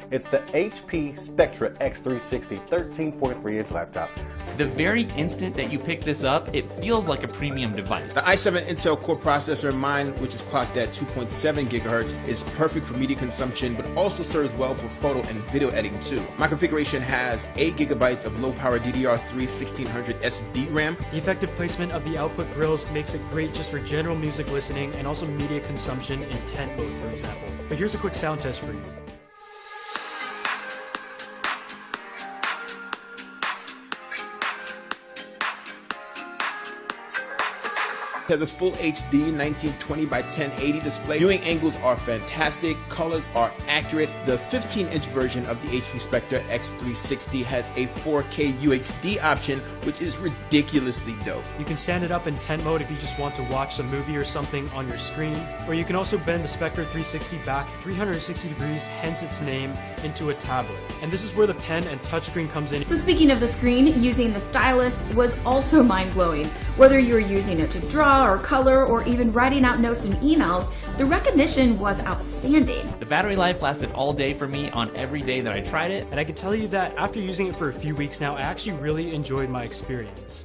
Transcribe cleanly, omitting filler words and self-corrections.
It's the HP Spectre X360 13.3-inch laptop. The very instant that you pick this up, it feels like a premium device. The i7 Intel Core processor in mine, which is clocked at 2.7 gigahertz, is perfect for media consumption, but also serves well for photo and video editing too. My configuration has 8 gigabytes of low-power DDR3 1600 SD RAM. The effective placement of the output grills makes it great just for general music listening and also media consumption in tent mode, for example. But here's a quick sound test for you. It has a full HD 1920 by 1080 display. Viewing angles are fantastic, colors are accurate. The 15-inch version of the HP Spectre X360 has a 4K UHD option, which is ridiculously dope. You can stand it up in tent mode if you just want to watch some movie or something on your screen, or you can also bend the Spectre 360 back 360 degrees, hence its name, into a tablet. And this is where the pen and touchscreen comes in. So speaking of the screen, using the stylus was also mind-blowing. Whether you were using it to draw or color or even writing out notes and emails, the recognition was outstanding. The battery life lasted all day for me on every day that I tried it. And I can tell you that after using it for a few weeks now, I actually really enjoyed my experience.